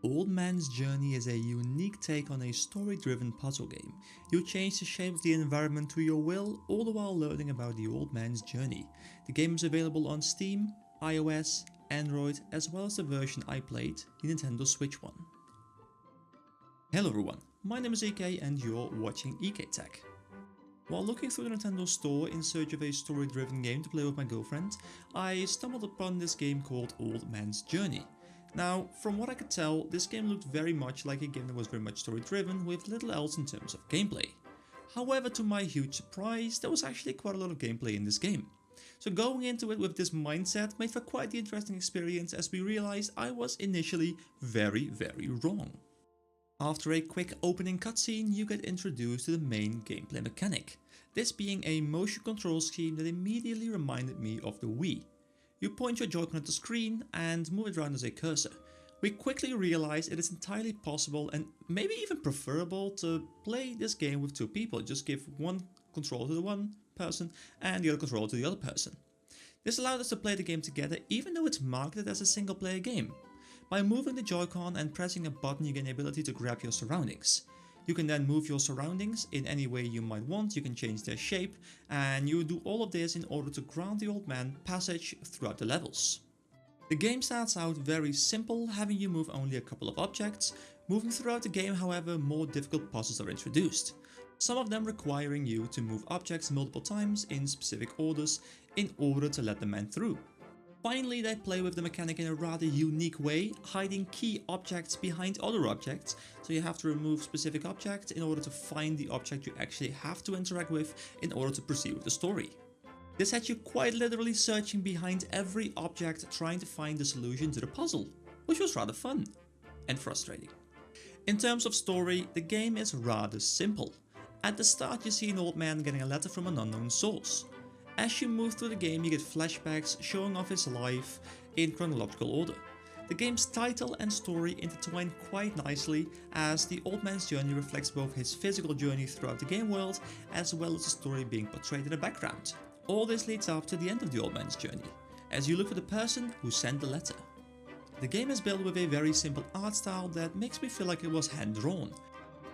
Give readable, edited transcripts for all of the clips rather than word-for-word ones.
Old Man's Journey is a unique take on a story-driven puzzle game. You change the shape of the environment to your will, all the while learning about the Old Man's Journey. The game is available on Steam, iOS, Android, as well as the version I played, the Nintendo Switch one. Hello everyone, my name is Ekay and you're watching Ekay Tech. While looking through the Nintendo store in search of a story-driven game to play with my girlfriend, I stumbled upon this game called Old Man's Journey. Now, from what I could tell, this game looked very much like a game that was very much story-driven with little else in terms of gameplay. However, to my huge surprise, there was actually quite a lot of gameplay in this game. So going into it with this mindset made for quite the interesting experience, as we realized I was initially very wrong. After a quick opening cutscene, you get introduced to the main gameplay mechanic, this being a motion control scheme that immediately reminded me of the Wii. You point your joycon at the screen and move it around as a cursor. We quickly realize it is entirely possible and maybe even preferable to play this game with two people. Just give one controller to the one person and the other controller to the other person. This allowed us to play the game together even though it's marketed as a single player game. By moving the joycon and pressing a button, you gain the ability to grab your surroundings. You can then move your surroundings in any way you might want, you can change their shape, and you do all of this in order to grant the old man passage throughout the levels. The game starts out very simple, having you move only a couple of objects. Moving throughout the game, however, more difficult puzzles are introduced. Some of them requiring you to move objects multiple times in specific orders in order to let the man through. Finally, they play with the mechanic in a rather unique way, hiding key objects behind other objects, so you have to remove specific objects in order to find the object you actually have to interact with in order to proceed with the story. This had you quite literally searching behind every object trying to find the solution to the puzzle, which was rather fun and frustrating. In terms of story, the game is rather simple. At the start you see an old man getting a letter from an unknown source. As you move through the game, you get flashbacks showing off his life in chronological order. The game's title and story intertwine quite nicely, as the old man's journey reflects both his physical journey throughout the game world as well as the story being portrayed in the background. All this leads up to the end of the old man's journey, as you look for the person who sent the letter. The game is built with a very simple art style that makes me feel like it was hand-drawn.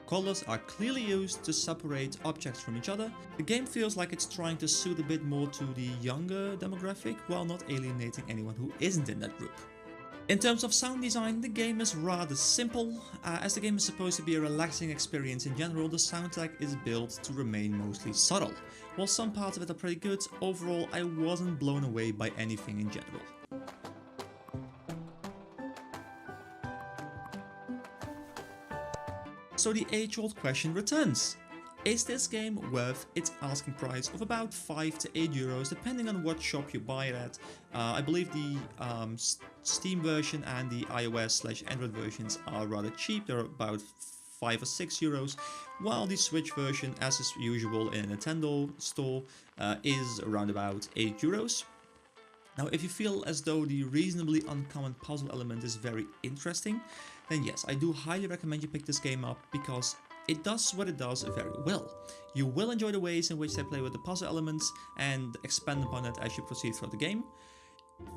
Colors are clearly used to separate objects from each other. The game feels like it's trying to suit a bit more to the younger demographic while not alienating anyone who isn't in that group. In terms of sound design, the game is rather simple. As the game is supposed to be a relaxing experience in general, the soundtrack is built to remain mostly subtle. While some parts of it are pretty good, overall I wasn't blown away by anything in general. So the age-old question returns. Is this game worth its asking price of about 5 to 8 euros, depending on what shop you buy it at? I believe the Steam version and the iOS/Android versions are rather cheap, they're about 5 or 6 euros, while the Switch version, as is usual in a Nintendo store, is around about 8 euros. Now, if you feel as though the reasonably uncommon puzzle element is very interesting, then yes, I do highly recommend you pick this game up because it does what it does very well. You will enjoy the ways in which they play with the puzzle elements and expand upon it as you proceed throughout the game.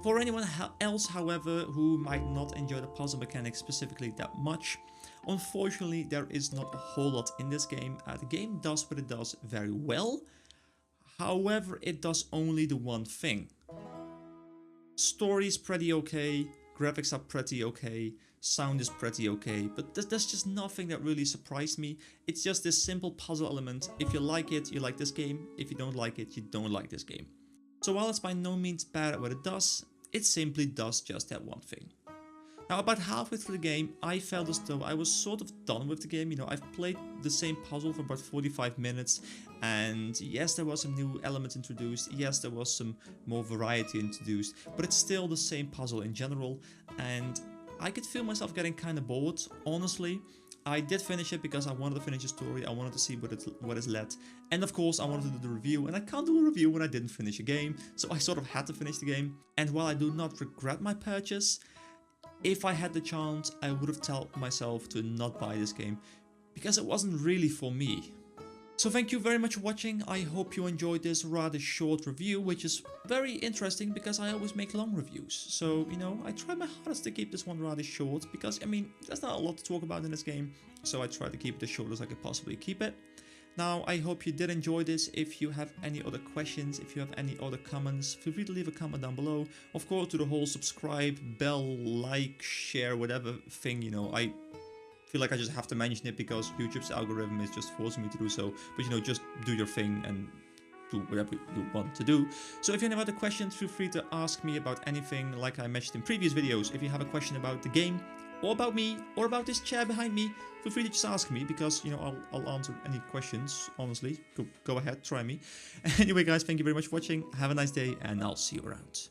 For anyone else, however, who might not enjoy the puzzle mechanics specifically that much, unfortunately there is not a whole lot in this game. The game does what it does very well, however it does only the one thing. Story's pretty okay, graphics are pretty okay, sound is pretty okay, but there's just nothing that really surprised me. It's just this simple puzzle element. If you like it, you like this game. If you don't like it, you don't like this game. So while it's by no means bad at what it simply does just that one thing. Now, about halfway through the game, I felt as though I was sort of done with the game. You know, I've played the same puzzle for about 45 minutes, and yes, there was some new elements introduced, yes, there was some more variety introduced, but it's still the same puzzle in general, and I could feel myself getting kind of bored, honestly. I did finish it because I wanted to finish the story, I wanted to see what is led, and of course I wanted to do the review, and I can't do a review when I didn't finish a game, so I sort of had to finish the game. And while I do not regret my purchase, if I had the chance, I would have told myself to not buy this game, because it wasn't really for me. So thank you very much for watching. I hope you enjoyed this rather short review, which is very interesting because I always make long reviews. So, you know, I try my hardest to keep this one rather short because, I mean, there's not a lot to talk about in this game. So I try to keep it as short as I could possibly keep it. Now, I hope you did enjoy this. If you have any other questions, if you have any other comments, feel free to leave a comment down below. Of course, to the whole subscribe, bell, like, share, whatever thing, you know, I feel like I just have to mention it because YouTube's algorithm is just forcing me to do so. But, you know, just do your thing and do whatever you want to do. So if you have any other questions, feel free to ask me about anything like I mentioned in previous videos. If you have a question about the game, or about me, or about this chair behind me, feel free to just ask me because, you know, I'll answer any questions, honestly. Go ahead, try me. Anyway, guys, thank you very much for watching. Have a nice day, and I'll see you around.